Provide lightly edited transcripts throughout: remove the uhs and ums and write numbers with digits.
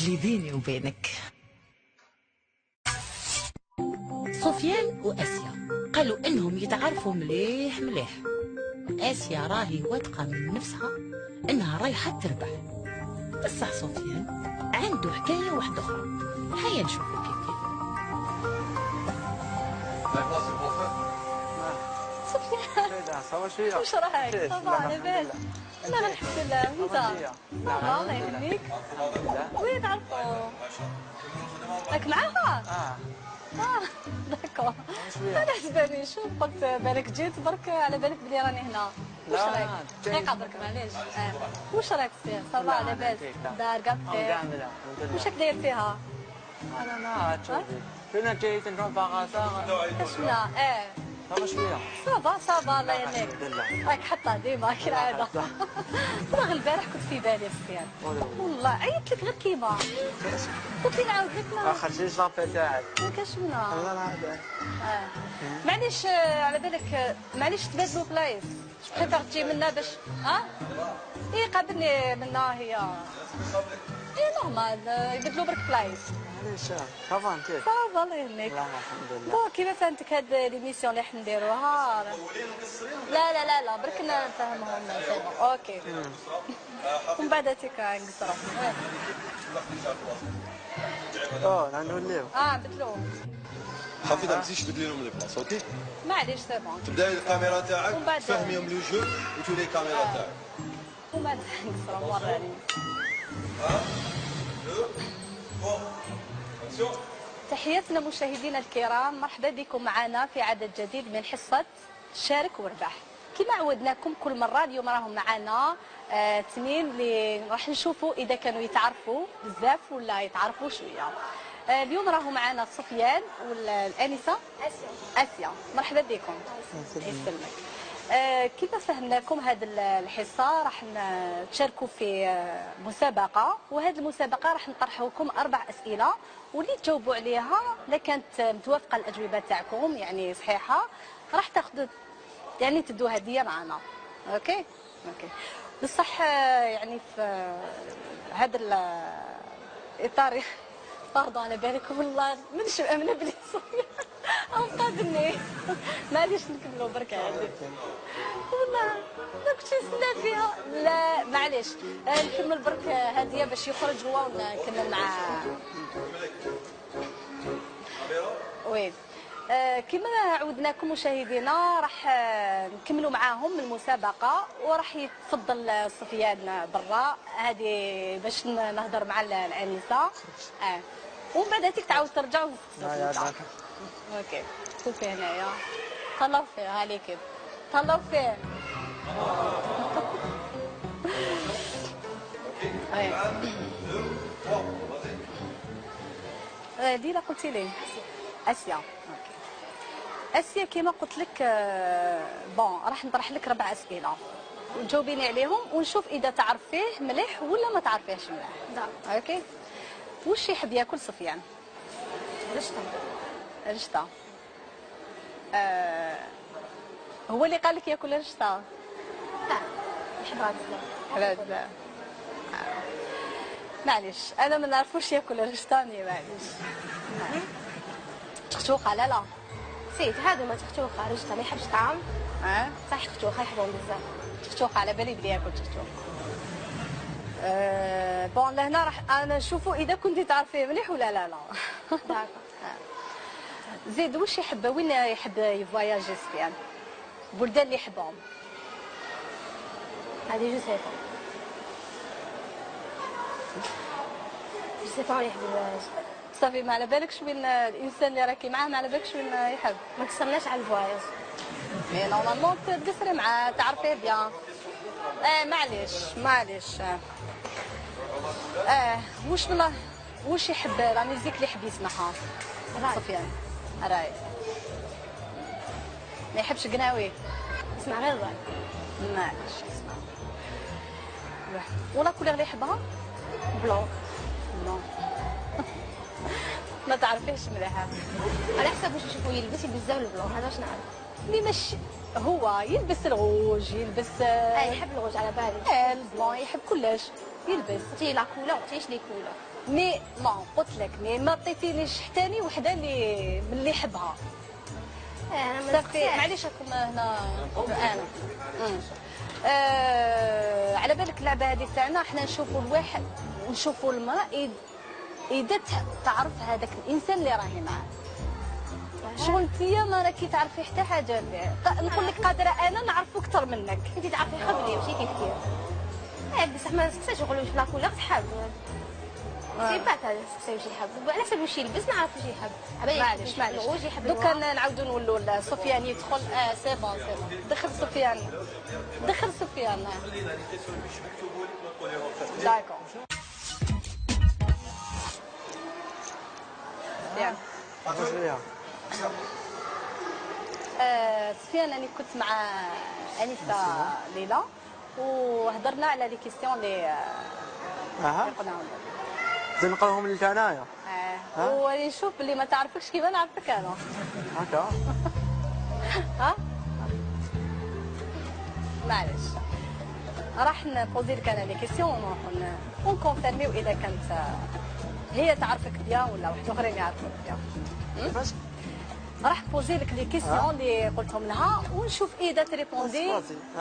اللي بيني وبينك. سفيان واسيا قالوا انهم يتعرفوا مليح مليح. اسيا راهي واثقه من نفسها انها رايحه تربح، بصح سفيان عنده حكايه واحده اخرى. هيا نشوفوا كيف كيف. سفيان واش رايك؟ صباح لاباس؟ لا الحمد لله. وانت؟ الله يهنيك. وين تعرفوا؟ راك معاها؟ داكور. انا حسباني شوف قلت بالك جيت برك على بالك بلي راني هنا. واش رايك؟ دقيقة برك معليش. واش رايك سي؟ صباح لاباس؟ دار كاع بخير؟ واش راك داير فيها؟ انا ما تشوفي فين جيت نروح باغاطا كشنا صافا شويه صافا الله يهنيك. راك حطها ديما كالعاده. والله البارح كنت في بالي سفيان، والله عيطت لك غير كيما قلت لي نعاود لك ما خرجتيش لابيل تاعك. ما كاش منها. الله يعاودك. معليش على بالك معليش تبادلوا بلايص. بريفير تجي منا باش ايه قابلني منا هي نورمال يبدلوا برك بلايص. معليش صافا انت صافا الله يهنيك. لا الحمد لله. بون كيما فهمتك هاد ليميسيون اللي راح نديروها. لا برك نفهمهم سي اوكي. ومن بعد تيك نقصروا. نوليو. بدلوه. حفيظه ما تزيدش تبدلي لهم البلاصه اوكي. معليش سي بون. تبداي الكاميرا تاعك تفهميهم لو جو وتولي الكاميرا تاعك. ومن بعد نقصروا وراني. تحياتنا مشاهدينا الكرام، مرحبا بكم معنا في عدد جديد من حصة شارك واربح. كما عودناكم كل مرة اليوم راهم معنا اثنين اللي راح نشوفوا إذا كانوا يتعرفوا بزاف ولا يتعرفوا شوية. اليوم راهو معنا سفيان والآنسة آسيا. مرحبا بكم. يسلمك. كما فهمناكم هذه الحصة راح تشاركوا في مسابقة، وهذه المسابقة راح نطرحوا لكم 4 أسئلة، واللي تجاوبوا عليها إذا كانت متوافقة الأجوبة تاعكم يعني صحيحة راح تاخذوا يعني تدوا هدية معنا. اوكي بصح يعني في هذا الإطار باردون على بالكم والله مانيش مأمنة بلي أو قابلني. معليش نكملوا برك عادي والله ما كنتش نستنى فيها. لا معليش نكمل برك هدية باش يخرج هو ونكمل معاه. وين كما عودناكم مشاهدينا راح نكملوا معاهم المسابقة، وراح يتفضل سفيان برا هذه باش نهضر مع الآنسة ومن بعد هاتيك تعاود ترجعوا اوكي. شوفي هنايا طلعوا فيه هالي كده طلعوا فيه. دينا قلتي لي اسيا. اوكي اسيا كما قلت لك بون راح نطرح لك 4 اسئله وتجاوبيني عليهم ونشوف اذا تعرفيه مليح ولا ما تعرفيهش مليح. اوكي واش يحب ياكل سفيان؟ رشطه. هو اللي قال لك ياكل رشطه؟ لا يحب هذا. معليش انا ما نعرفوش ياكل رشطاني. معليش تختوخه. لا سيت هادو ما تختوخه رشطه ما يحبش طعام. صح تختوخه يحبهم بزاف. تختوخه على بالي بلي ياكل تختوخه. بون لهنا راح انا نشوفوا اذا كنتي تعرفيه مليح ولا لا. زيد واش يحب؟ وين يحب يفواياجي سفيان؟ البلدان اللي يحبهم؟ هذه جو سي با يحب الفواياج. صافي ما على بالكش وين الانسان اللي راكي معاه ما على بالكش وين يحب؟ ما قصرناش على الفواياج. مي نورمالمون تقصري معاه تعرفيه بيان. معليش واش يحب لا ميوزيك اللي يحب يسمعها سفيان؟ راي ما يحبش قناوي؟ يسمع غير الراي. معليش يسمع. ولا كولير اللي يحبها؟ بلون. ما تعرفيش مليحه. على حسب واش نشوفو يلبس بزاف البلون هذا واش نعرف. لي مش هو يلبس الغوج يلبس يحب الغوج على بالي. البلون يحب كلش يلبس. تي لا كولور تيش لي كولور. مي ما قلت لك مي ما عطيتينيش حتى لي وحده اللي من اللي يحبها. انا ما صافي نسقسيش. معليش راكم هنا انا على بالك اللعبه هذه تاعنا حنا نشوفوا الواحد نشوفوا المراه اذا تعرف هذاك الانسان اللي راهي معاه. شغل انتيا ما راكي تعرفي حتى حاجه نقول لك قادره انا نعرفو اكثر منك. انت تعرفي قبلي ماشي كي كثير. بصح ما نسقسيش نقول واش لا كولور تحب. سي با تاع نسقسي واش يحب، على حسب واش يلبس نعرف واش يحب. معليش واش يحب دوكا نعاودو نولوا سفيان يدخل. سي بون سي بون دخل سفيان دخل سفيان. داكور سفيان. سفيان انا كنت مع انسه ليلى وهضرنا على لي كيستيون اللي قلناهم. نقراهم لك انايا. وراني نشوف اللي ما تعرفكش كيما نعرفك انا. هكا. ها معليش راح نبوزي لك انا لي كيسيون ونروحو ونكونفيرميو اذا كانت هي تعرفك بيان ولا واحد اخرين يعرفوك بيان. كيفاش؟ راح نبوزي لك لي كيسيون اللي قلتهم لها ونشوف اذا تريبوندي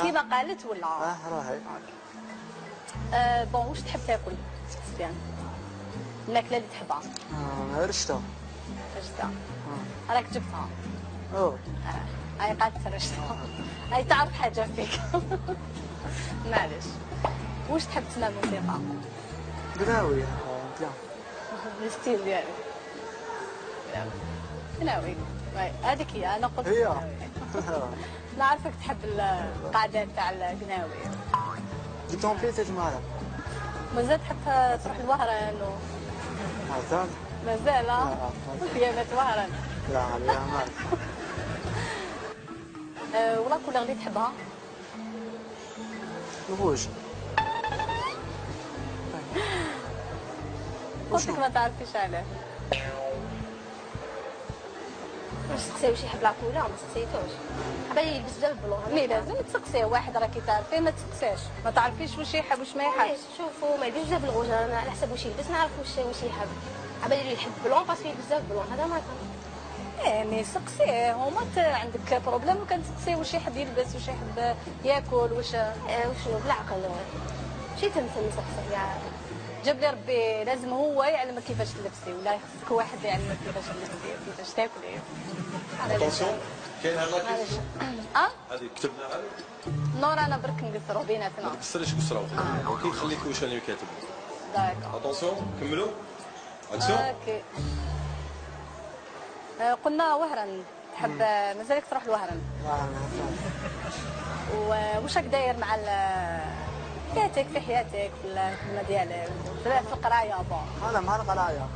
كيما قالت ولا. راهي. بون واش تحب تاكل سفيان؟ الماكله اللي تحبها؟ رشته. رشته. راك جبتها. اوه. هاي قالت رشته. هاي تعرف حاجه فيك. معليش. واش تحب تسمع موسيقى؟ قناوي بيان. الستيل ديالك. قناوي. هذيك هي انا قلت هي. نعرفك تحب القعدات تاع القناوي. جبتهم في تاج معنا. مازال تحب تروح الوهران مازال؟ مازال خيانة وهران. لا عليها مال. ولا كولور اللي تحبها؟ الروج. قلت لك ما تعرفيش عليه. واش تسقسي واش يحب لا كولور ما سقسيتوش. حبايبي يلبس بزاف بلون. مي لازم تسقسيه واحد راكي تعرفيه ما تسقسيش ما تعرفيش واش يحب واش ما يحبش. شوفوا ما يلبسش بزاف بالغوج انا على حسب واش يلبس نعرف واش يحب. حبايبي يحب بلون باسكو يلبس بزاف بلون هذا ما كان. مي سقسيه هما عندك بروبليم وكان تسقسيه واش يحب يلبس واش يحب ياكل واش وشنو بالعقل شي تمثل نسقسي يا جاب لي ربي لازم هو يعلمك كيفاش تلبسي ولا خصك واحد يعلمك كيفاش تلبسي كيفاش تاكلي. اتونسيون كاين هاد لاكيس هذه كتبناها نور انا برك نقصرو بيناتنا. ما تكسريش كسره اوكي خليك واش انا كاتب. داكور اتونسيون كملوا اكسيون. اوكي قلنا وهران تحب مازالك تروح لوهران. وواش راك داير مع حياتك في حياتك في الخدمه ديالك في القرايه؟ بون انا مع القرايه.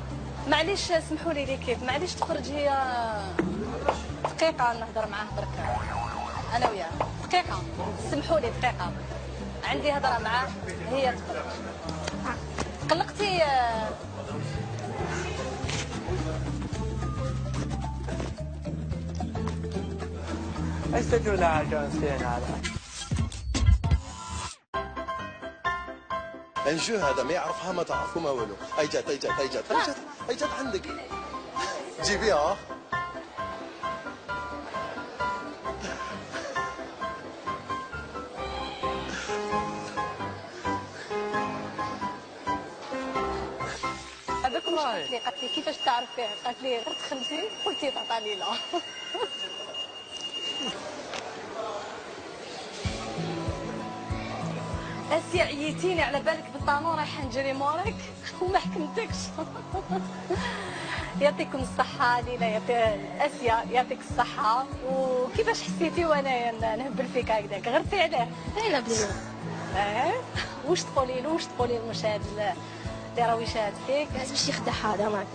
معليش سمحوا لي كيف معليش تخرج هي دقيقه نهضر معاه برك انا وياه دقيقه سمحوا لي دقيقه عندي هضره معاه هي تخرج. قلقتي استجوا لها جانسين على انجو هذا ما يعرفها ما تعرفوا ما والو. اي جات اي جات اي جات اي جات اي جات عندك جيبيها. هذاك واش قالت لي كيفاش تعرف فيه؟ قالت لي غير دخلتي قلتي تعطى ليلى. اسيا عييتيني على بالك بالطانون رايحه نجري موراك وما حكمتكش. يعطيكم الصحة ليلى اسيا يعطيك الصحة. وكيفاش حسيتي وانا نهبل فيك هكذاك غرتي عليه؟ لا بليو. واش تقولي له واش تقولي للمشاهد اللي راهو يشاهد فيك؟ لازم شي يخدعها هذا معك.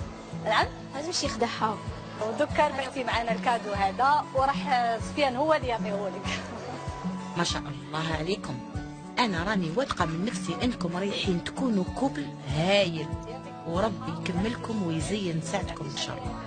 نعم لازم شي يخدعها. ودوكا ربحتي معنا الكادو هذا وراح سفيان هو اللي يعطيهولك. ما شاء الله عليكم. انا راني واثقه من نفسي انكم رايحين تكونوا كوبل هايل وربي يكملكم ويزين ساعتكم ان شاء الله.